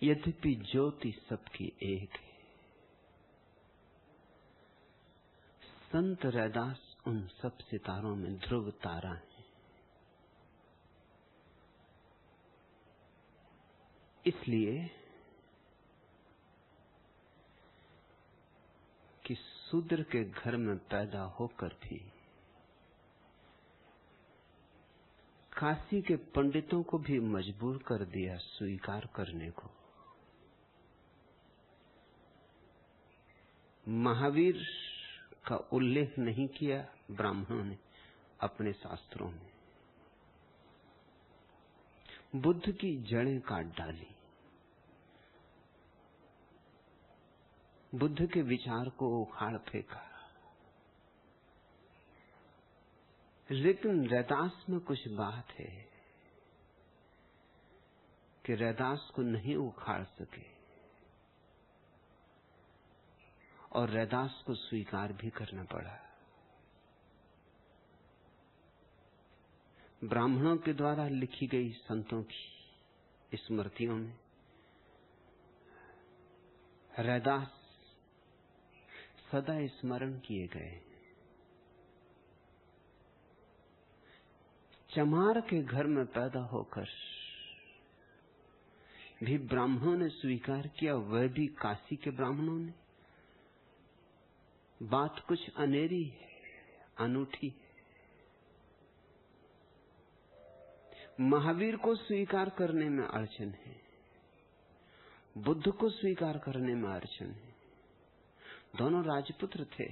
यद्यपि ज्योति सबकी एक है, संत रैदास उन सब सितारों में ध्रुव तारा है। इसलिए कि शूद्र के घर में पैदा होकर भी काशी के पंडितों को भी मजबूर कर दिया स्वीकार करने को। महावीर का उल्लेख नहीं किया ब्राह्मणों ने अपने शास्त्रों में। बुद्ध की जड़ें काट डाली, बुद्ध के विचार को उखाड़ फेंका। लेकिन रैदास में कुछ बात है कि रैदास को नहीं उखाड़ सके और रैदास को स्वीकार भी करना पड़ा। ब्राह्मणों के द्वारा लिखी गई संतों की स्मृतियों में रैदास सदा स्मरण किए गए। चमार के घर में पैदा होकर भी ब्राह्मणों ने स्वीकार किया, वह भी काशी के ब्राह्मणों ने। बात कुछ अनेरी है, अनूठी है। महावीर को स्वीकार करने में अड़चन है, बुद्ध को स्वीकार करने में अड़चन है। दोनों राजपुत्र थे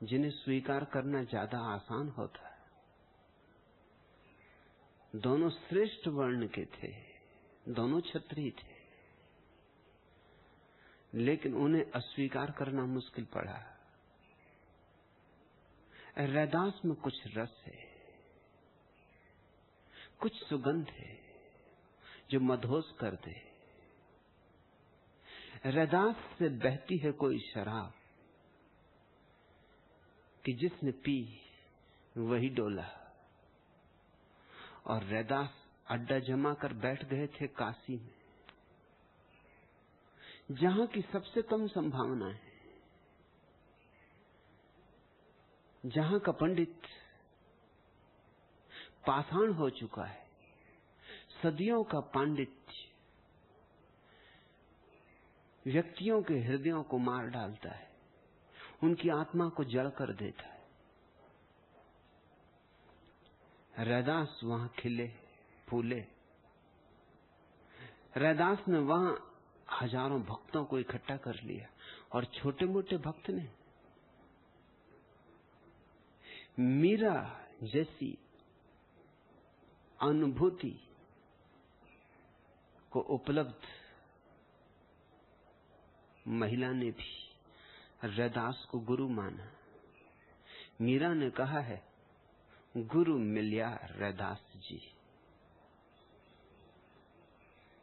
जिन्हें स्वीकार करना ज्यादा आसान होता। दोनों श्रेष्ठ वर्ण के थे, दोनों क्षत्रिय थे, लेकिन उन्हें अस्वीकार करना मुश्किल पड़ा। रैदास में कुछ रस है, कुछ सुगंध है जो मदहोश कर दे। रैदास से बहती है कोई शराब कि जिसने पी वही डोला। और रैदास अड्डा जमा कर बैठ गए थे काशी में, जहां की सबसे कम संभावना है, जहां का पंडित पाषाण हो चुका है। सदियों का पांडित्य व्यक्तियों के हृदयों को मार डालता है, उनकी आत्मा को जड़ कर देता है। रैदास वहां खिले फूले। रैदास ने वहां हजारों भक्तों को इकट्ठा कर लिया, और छोटे मोटे भक्त ने मीरा जैसी अनुभूति को उपलब्ध महिला ने भी रैदास को गुरु माना। मीरा ने कहा है, गुरु मिलिया रैदास जी,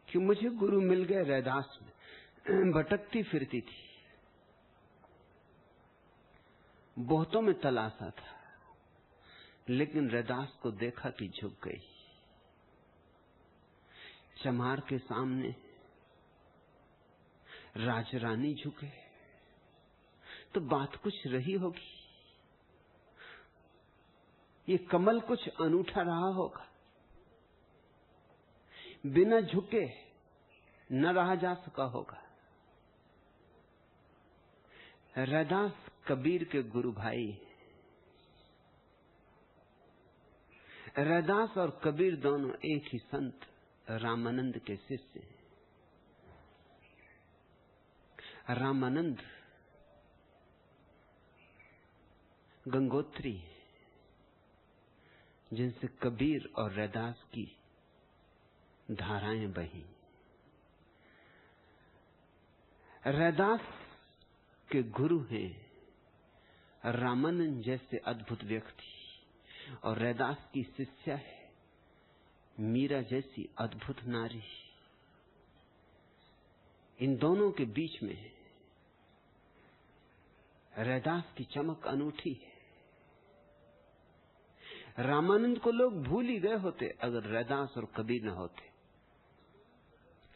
कि मुझे गुरु मिल गए। रैदास में भटकती फिरती थी, बहुतों में तलाशा था, लेकिन रैदास को देखा कि झुक गई। चमार के सामने राजरानी झुके तो बात कुछ रही होगी, ये कमल कुछ अनूठा रहा होगा। बिना झुके न रहा जा सका होगा। रैदास कबीर के गुरु भाई। रैदास और कबीर दोनों एक ही संत रामानंद के शिष्य हैं। रामानंद गंगोत्री जिनसे कबीर और रैदास की धाराएं बही। रैदास के गुरु हैं रामानंद जैसे अद्भुत व्यक्ति, और रैदास की शिष्या है मीरा जैसी अद्भुत नारी। इन दोनों के बीच में रैदास की चमक अनूठी है। रामानंद को लोग भूल ही गए होते अगर रैदास और कबीर न होते।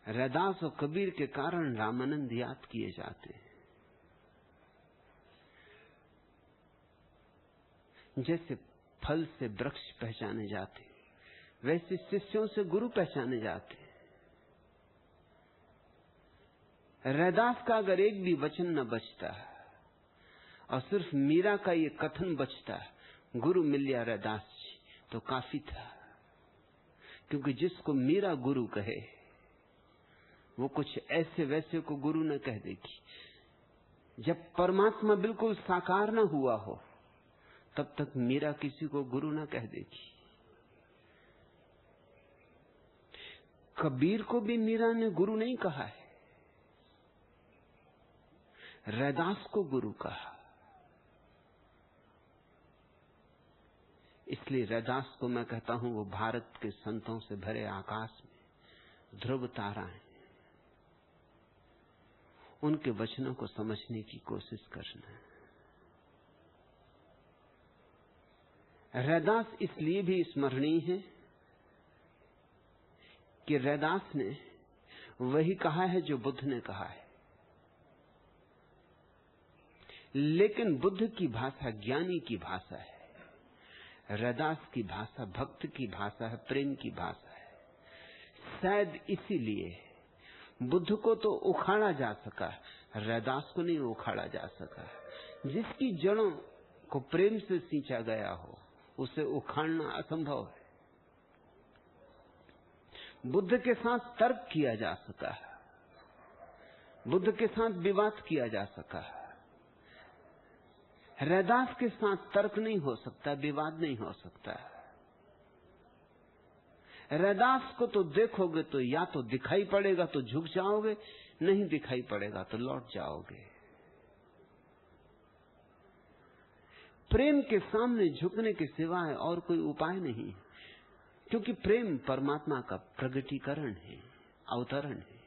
रैदास और कबीर के कारण रामानंद याद किए जाते हैं। जैसे फल से वृक्ष पहचाने जाते, वैसे शिष्यों से गुरु पहचाने जाते। रैदास का अगर एक भी वचन न बचता और सिर्फ मीरा का ये कथन बचता, गुरु मिल गया रैदास जी, तो काफी था। क्योंकि जिसको मीरा गुरु कहे वो कुछ ऐसे वैसे को गुरु न कह देगी। जब परमात्मा बिल्कुल साकार न हुआ हो तब तक मीरा किसी को गुरु न कह देगी। कबीर को भी मीरा ने गुरु नहीं कहा है, रैदास को गुरु कहा। इसलिए रैदास को मैं कहता हूं वो भारत के संतों से भरे आकाश में ध्रुव तारा है। उनके वचनों को समझने की कोशिश करना है। रैदास इसलिए भी स्मरणीय है कि रैदास ने वही कहा है जो बुद्ध ने कहा है, लेकिन बुद्ध की भाषा ज्ञानी की भाषा है, रैदास की भाषा भक्त की भाषा है, प्रेम की भाषा है। शायद इसीलिए बुद्ध को तो उखाड़ा जा सका, रैदास को नहीं उखाड़ा जा सका। जिसकी जड़ों को प्रेम से सींचा गया हो उसे उखाड़ना असंभव है। बुद्ध के साथ तर्क किया जा सका, बुद्ध के साथ विवाद किया जा सका। रैदास के साथ तर्क नहीं हो सकता, विवाद नहीं हो सकता। रैदास को तो देखोगे तो या तो दिखाई पड़ेगा तो झुक जाओगे, नहीं दिखाई पड़ेगा तो लौट जाओगे। प्रेम के सामने झुकने के सिवाय और कोई उपाय नहीं, क्योंकि प्रेम परमात्मा का प्रगटीकरण है, अवतरण है।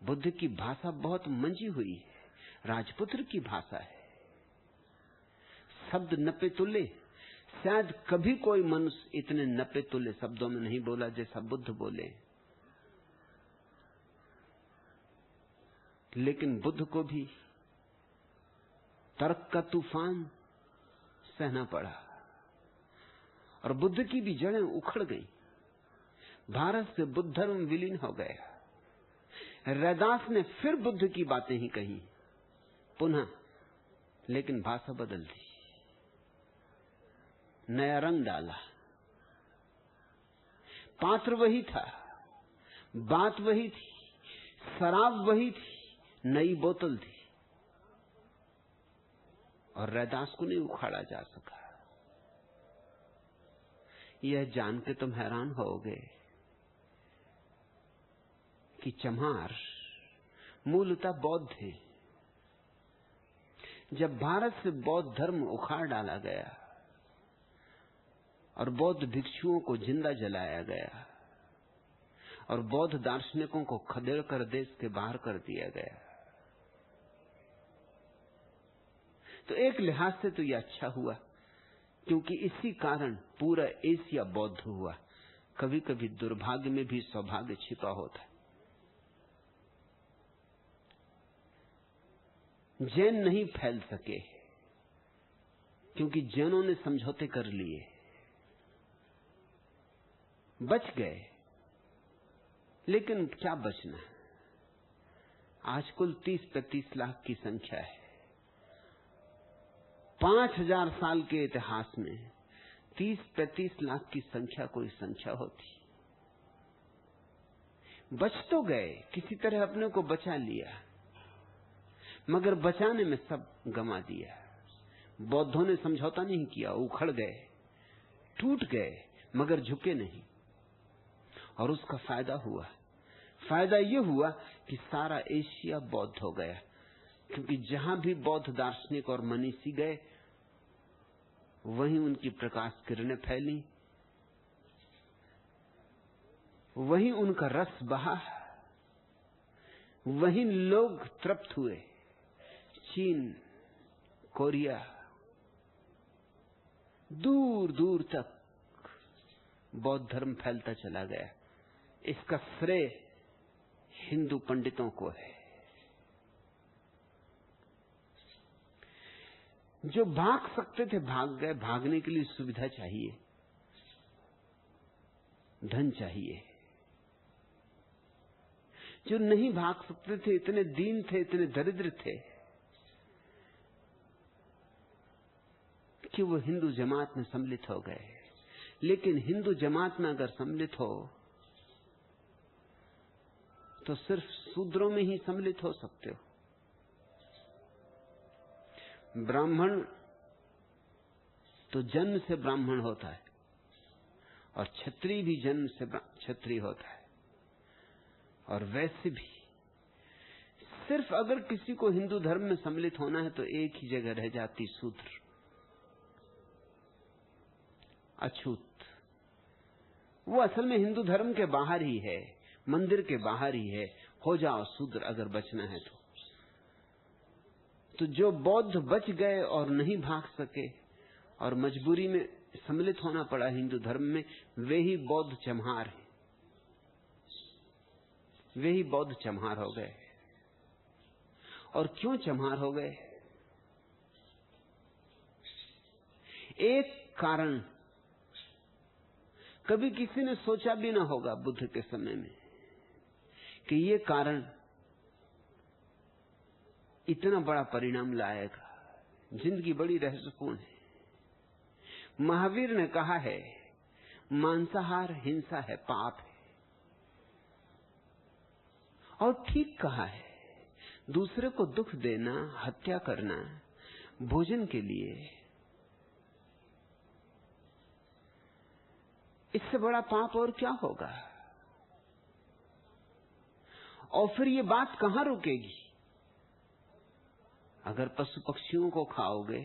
बुद्ध की भाषा बहुत मंजी हुई है, राजपुत्र की भाषा है। शब्द नपे तुले, शायद कभी कोई मनुष्य इतने नपे तुले शब्दों में नहीं बोला जैसा बुद्ध बोले। लेकिन बुद्ध को भी तर्क का तूफान सहना पड़ा और बुद्ध की भी जड़ें उखड़ गई। भारत से बुद्ध धर्म विलीन हो गया। रैदास ने फिर बुद्ध की बातें ही कही पुनः, लेकिन भाषा बदल दी, नया रंग डाला। पात्र वही था, बात वही थी, शराब वही थी, नई बोतल थी, और रैदास को नहीं उखाड़ा जा सका। यह जान के तुम हैरान होगे कि चमार मूलतः बौद्ध थे। जब भारत से बौद्ध धर्म उखाड़ डाला गया और बौद्ध भिक्षुओं को जिंदा जलाया गया और बौद्ध दार्शनिकों को खदेड़ कर देश के बाहर कर दिया गया, तो एक लिहाज से तो यह अच्छा हुआ, क्योंकि इसी कारण पूरा एशिया बौद्ध हुआ। कभी कभी दुर्भाग्य में भी सौभाग्य छिपा होता है। जैन नहीं फैल सके क्योंकि जैनों ने समझौते कर लिए, बच गए। लेकिन क्या बचना, आज कुल 30-35 लाख की संख्या है। 5000 साल के इतिहास में 30-35 लाख की संख्या कोई संख्या होती। बच तो गए, किसी तरह अपने को बचा लिया, मगर बचाने में सब गंवा दिया। बौद्धों ने समझौता नहीं किया, उखड़ गए, टूट गए, मगर झुके नहीं। और उसका फायदा हुआ। फायदा यह हुआ कि सारा एशिया बौद्ध हो गया, क्योंकि जहां भी बौद्ध दार्शनिक और मनीषी गए वहीं उनकी प्रकाश किरणें फैली, वहीं उनका रस बहा, वहीं लोग तृप्त हुए। चीन, कोरिया, दूर दूर तक बौद्ध धर्म फैलता चला गया। इसका श्रेय हिंदू पंडितों को है। जो भाग सकते थे भाग गए। भागने के लिए सुविधा चाहिए, धन चाहिए। जो नहीं भाग सकते थे, इतने दीन थे, इतने दरिद्र थे कि वो हिंदू जमात में सम्मिलित हो गए। लेकिन हिंदू जमात में अगर सम्मिलित हो तो सिर्फ शूद्रों में ही सम्मिलित हो सकते हो। ब्राह्मण तो जन्म से ब्राह्मण होता है, और क्षत्रिय भी जन्म से क्षत्रिय होता है। और वैसे भी सिर्फ अगर किसी को हिंदू धर्म में सम्मिलित होना है तो एक ही जगह रह जाती, शूद्र, अछूत। वो असल में हिंदू धर्म के बाहर ही है, मंदिर के बाहर ही है। हो जाओ शूद्र अगर बचना है तो जो बौद्ध बच गए और नहीं भाग सके और मजबूरी में सम्मिलित होना पड़ा हिंदू धर्म में, वे ही बौद्ध चमहार हैं, वे ही बौद्ध चमहार हो गए। और क्यों चमहार हो गए? एक कारण कभी किसी ने सोचा भी ना होगा बुद्ध के समय में कि ये कारण इतना बड़ा परिणाम लाएगा। जिंदगी बड़ी रहस्यपूर्ण है। महावीर ने कहा है मांसाहार हिंसा है, पाप है, और ठीक कहा है। दूसरे को दुख देना, हत्या करना भोजन के लिए, इससे बड़ा पाप और क्या होगा? और फिर ये बात कहां रुकेगी? अगर पशु पक्षियों को खाओगे